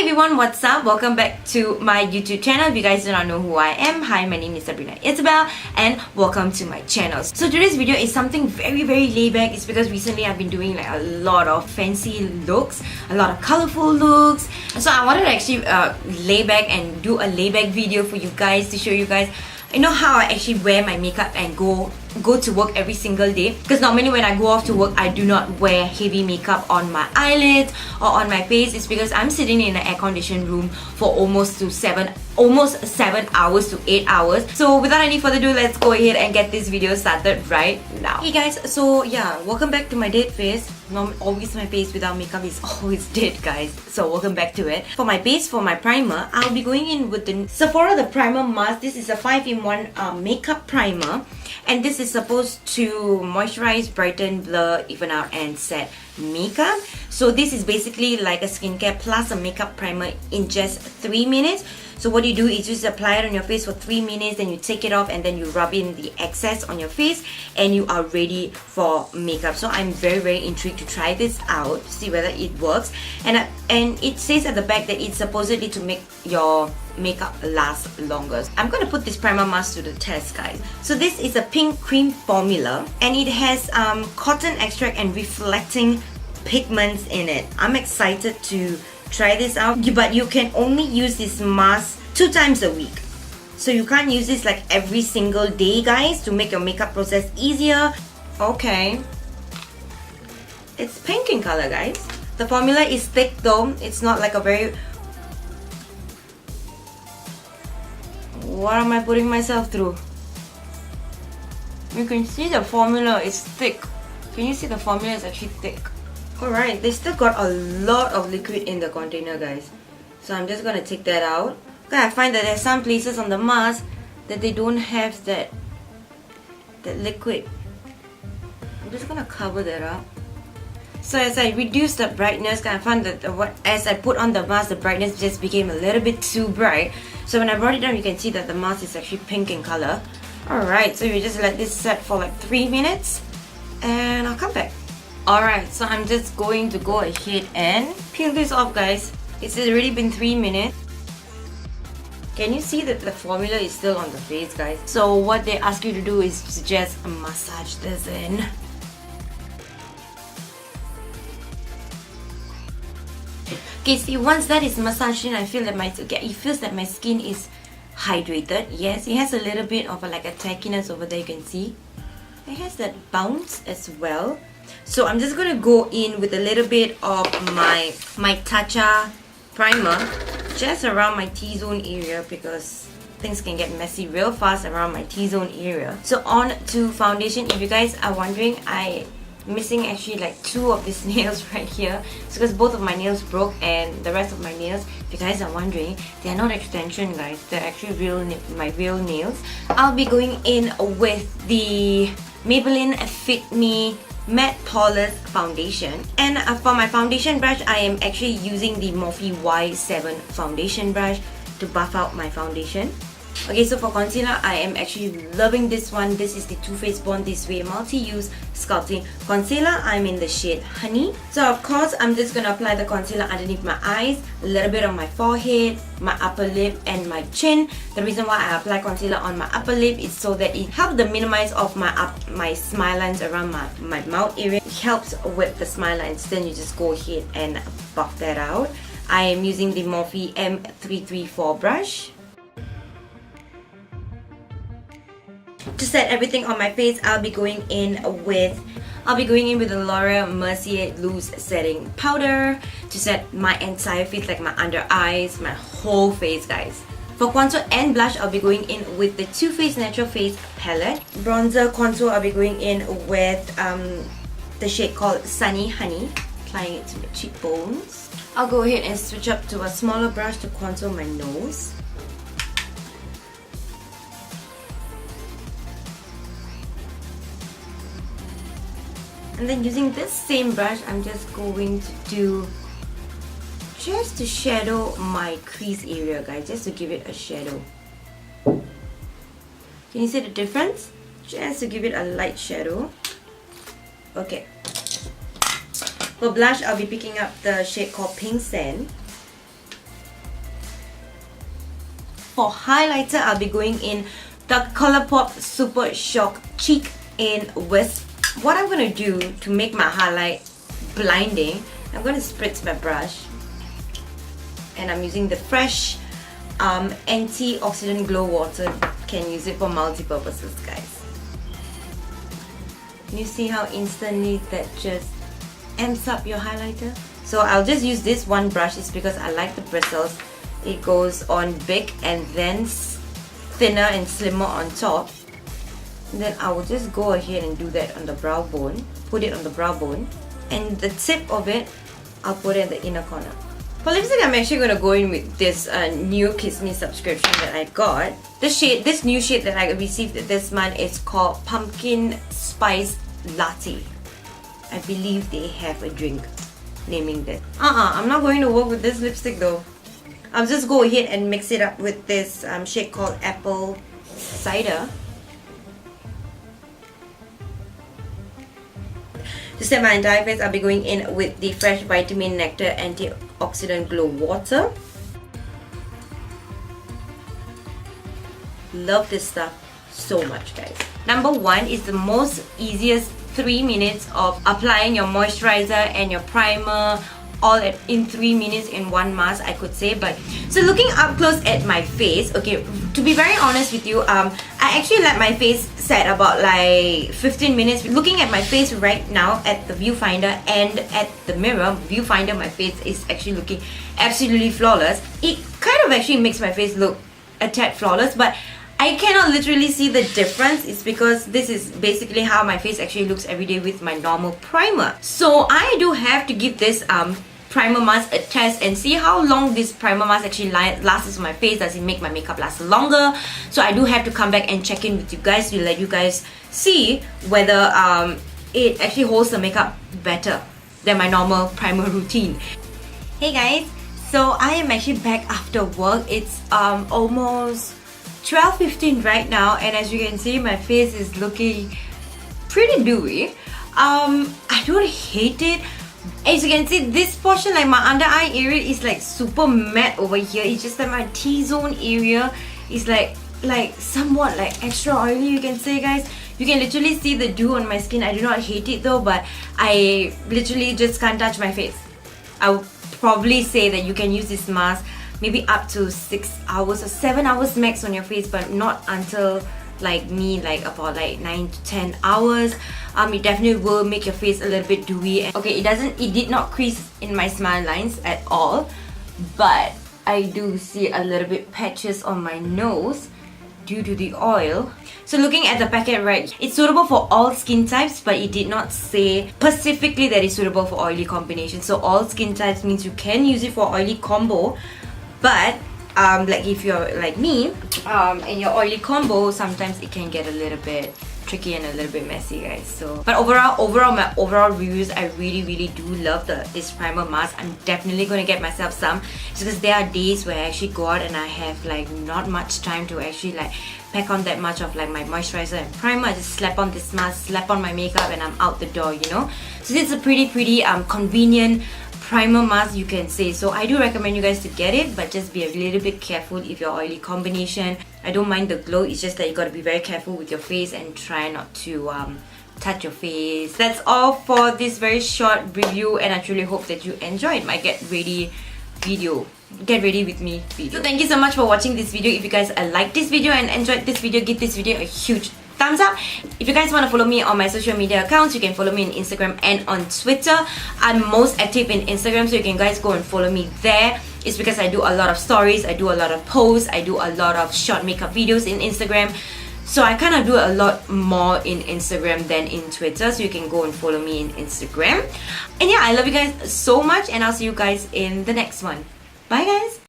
everyone, what's up? Welcome back to my YouTube channel. If you guys do not know who I am, hi, my name is Sabrina Isabelle and welcome to my channel. So today's video is something very laid back. It's because recently I've been doing like a lot of fancy looks, a lot of colorful looks. So I wanted to actually lay back and do a layback video for you guys to show you guys how I actually wear my makeup and go to work every single day. Because normally when I go off to work, I do not wear heavy makeup on my eyelids or on my face. It's because I'm sitting in an air-conditioned room for almost 7 hours to 8 hours. So without any further ado, let's go ahead and get this video started right now. Hey guys, so yeah, welcome back to my dead face. Always my face without makeup is always dead, guys. So welcome back to it. For my base, for my primer, I'll be going in with the Sephora the primer mask. This is a 5-in-1 makeup primer, and this is supposed to moisturize, brighten, blur, even out, and set makeup. So this is basically like a skincare plus a makeup primer in just 3 minutes. So what you do is you just apply it on your face for 3 minutes, then you take it off and then you rub in the excess on your face and you are ready for makeup. So I'm very intrigued to try this out, see whether it works. And it says at the back that it's supposedly to make your makeup last longer. I'm going to put this primer mask to the test, guys. So this is a pink cream formula and it has cotton extract and reflecting pigments in it. I'm excited to try this out, but you can only use this mask 2 times a week. So you can't use this like every single day, guys, to make your makeup process easier. Okay. It's pink in color, guys. The formula is thick though. It's not like a very... What am I putting myself through? You can see the formula is thick. Can you see the formula is actually thick? Alright, they still got a lot of liquid in the container, guys. So I'm just gonna take that out. Okay, I find that there's some places on the mask that they don't have that liquid. I'm just gonna cover that up. So as I reduce the brightness, I found that as I put on the mask, the brightness just became a little bit too bright. So when I brought it down, you can see that the mask is actually pink in color. Alright, so you just let this set for like 3 minutes and I'll come back. Alright, so I'm just going to go ahead and peel this off, guys. It's already been 3 minutes. Can you see that the formula is still on the face, guys? So what they ask you to do is to just massage this in. Okay, see, once that is massaged in, I feel that it feels that my skin is hydrated. Yes, it has a little bit of like a tackiness over there, you can see. It has that bounce as well. So I'm just going to go in with a little bit of my Tatcha primer just around my T-zone area because things can get messy real fast around my T-zone area. So on to foundation. If you guys are wondering, I'm missing actually like 2 of these nails right here. It's because both of my nails broke and the rest of my nails, if you guys are wondering, they are not extension, guys. They're actually my real nails. I'll be going in with the Maybelline Fit Me Matte Polish Foundation, and for my foundation brush, I am actually using the Morphe Y7 foundation brush to buff out my foundation. Okay, so for concealer, I am actually loving this one. This is the Too Faced Born This Way Multi-Use Sculpting Concealer. I'm in the shade Honey. So of course, I'm just going to apply the concealer underneath my eyes, a little bit on my forehead, my upper lip, and my chin. The reason why I apply concealer on my upper lip is so that it helps to minimize off my smile lines around my mouth area. It helps with the smile lines. Then you just go ahead and buff that out. I am using the Morphe M334 brush. To set everything on my face, I'll be going in with the L'Oreal Mercier Loose Setting Powder to set my entire face, like my under eyes, my whole face, guys. For contour and blush, I'll be going in with the Too Faced Natural Face Palette. Bronzer contour, I'll be going in with the shade called Sunny Honey, applying it to my cheekbones. I'll go ahead and switch up to a smaller brush to contour my nose. And then using this same brush, I'm just going to shadow my crease area, guys, just to give it a shadow. Can you see the difference? Just to give it a light shadow. Okay. For blush, I'll be picking up the shade called Pink Sand. for highlighter, I'll be going in the Colourpop Super Shock Cheek in Whisp. What I'm going to do to make my highlight blinding, I'm going to spritz my brush. And I'm using the fresh antioxidant glow water. Can use it for multi-purposes, guys. You see how instantly that just amps up your highlighter? So I'll just use this one brush. It's because I like the bristles. It goes on big and then thinner and slimmer on top. And then I will just go ahead and do that on the brow bone. Put it on the brow bone. And the tip of it, I'll put it in the inner corner. For lipstick, I'm actually going to go in with this new Kiss Me subscription that I got. This new shade that I received this month is called Pumpkin Spice Latte. I believe they have a drink naming this. I'm not going to work with this lipstick though. I'll just go ahead and mix it up with this shade called Apple Cider. To set my entire face, I'll be going in with the Fresh Vitamin Nectar Antioxidant Glow Water. Love this stuff so much, guys. Number one is the most easiest 3 minutes of applying your moisturizer and your primer all in 3 minutes in one mask, I could say. But so looking up close at my face, okay, to be very honest with you, I actually let my face set about like 15 minutes. Looking at my face right now at the viewfinder and at the mirror viewfinder, my face is actually looking absolutely flawless. It kind of actually makes my face look a tad flawless, but I cannot literally see the difference. It's because this is basically how my face actually looks every day with my normal primer. So I do have to give this primer mask a test and see how long this primer mask actually lasts on my face. Does it make my makeup last longer? So I do have to come back and check in with you guys to let you guys see whether it actually holds the makeup better than my normal primer routine. Hey guys, so I am actually back after work. It's almost 12:15 right now, and as you can see, my face is looking pretty dewy. I don't hate it. As you can see, this portion, like my under eye area, is like super matte over here. It's just that my T-zone area is like somewhat like extra oily, you can say, guys. You can literally see the dew on my skin. I do not hate it though, but I literally just can't touch my face. I would probably say that you can use this mask maybe up to 6 hours or 7 hours max on your face, but not until like me, like about like 9 to 10 hours. It definitely will make your face a little bit dewy. Okay, it did not crease in my smile lines at all, but I do see a little bit patches on my nose due to the oil. So looking at the packet, right, it's suitable for all skin types, but it did not say specifically that it's suitable for oily combination. So all skin types means you can use it for oily combo, but like if you're like me, in your oily combo, sometimes it can get a little bit tricky and a little bit messy, guys. So, but overall, my overall reviews, I really do love this primer mask. I'm definitely gonna get myself some, just because there are days where I actually go out and I have like not much time to actually like pack on that much of like my moisturizer and primer. I just slap on this mask, slap on my makeup, and I'm out the door, you know. So this is a pretty convenient primer mask, you can say. So I do recommend you guys to get it, but just be a little bit careful if you're oily combination. I don't mind the glow, it's just that you gotta be very careful with your face and try not to touch your face. That's all for this very short review, and I truly hope that you enjoyed my get ready with me video. So thank you so much for watching this video. If you guys liked this video and enjoyed this video, give this video a huge thumbs up. If you guys want to follow me on my social media accounts, you can follow me on Instagram and on Twitter. I'm most active in Instagram, so you can guys go and follow me there. It's because I do a lot of stories, I do a lot of posts, I do a lot of short makeup videos in Instagram. So I kind of do a lot more in Instagram than in Twitter, so you can go and follow me in Instagram. And yeah, I love you guys so much, and I'll see you guys in the next one. Bye guys!